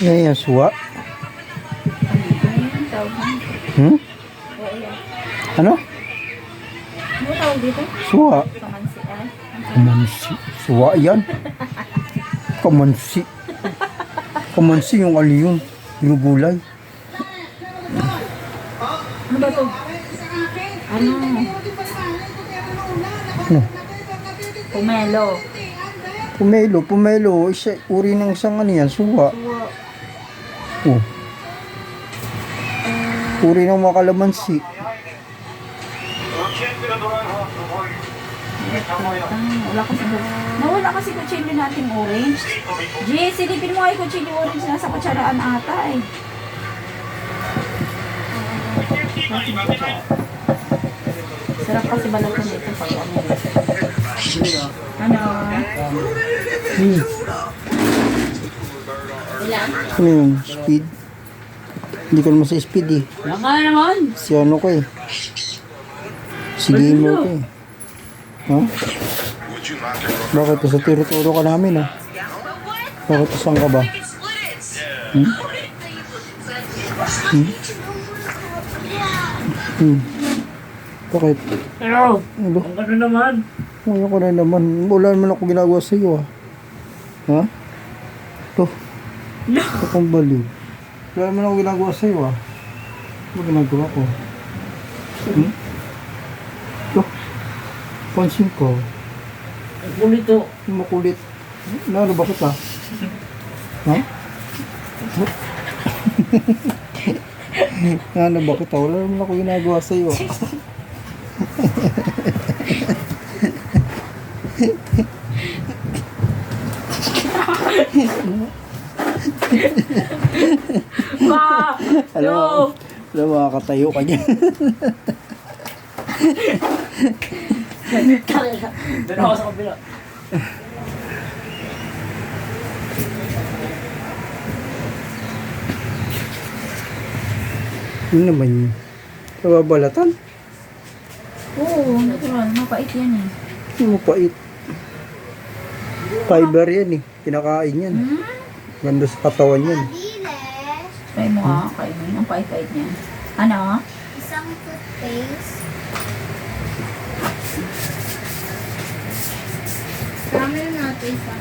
Yan yung suwa. Ano tawag dito? Hmm? Ano? Ano tawag dito? Suwa. Kamansi ay. Kamansi. Suwa yan. Kamansi. Kamansi yung ali yun. Yung gulay. Ano ba to? Ano? Ano? Pomelo. Pumelo. Pumelo. Isa, uri ng isang ano yan. Suwa. Suwa. Oh. Uri ng mga kalamansi. Wala kasi nawala kasi kutsilyo nating orange. G, silipin mo ay kutsilyo orange nasa kutsaraan ata eh. Sarap kasi balatan nito pag ano. Ano? Hmm. Ilan? Ano yun? Speed? Hindi ko naman sa speed eh. Laka naman! Si ano ko eh. Si gamer ko eh. Ha? Bakit? Sa tiro-turo ka namin ah. Bakit? Saan ka ba? Hmm? Hmm? Hmm. Bakit? Hello! Ano? Ang gano'n naman. Ano ko na naman. Wala naman ako ginagawa sa iyo ah. Ha? Ito. Ito kong baliw. Wala naman ako ginagawa sa iyo ah. Ano ginagawa ko? Hmm? Ito. Pansin ko. Ang kulito. Makulit. Ano ba kita? Ha? Ano ba kita? Wala naman ako ginagawa sa iyo. Ma! Alam mo, makakatayo ka dyan. Doon ako sa kabila. Yun naman yun. Nababalatan. Oo, natural. Mapait yan eh. Yung mapait. Fiber yan eh. Pinakain yan. Hmm? Ganda sa katawan yan. Try mo nga, kainin. Ang pait-pait niya. Ano? Isang toothpaste. Kami natin isa.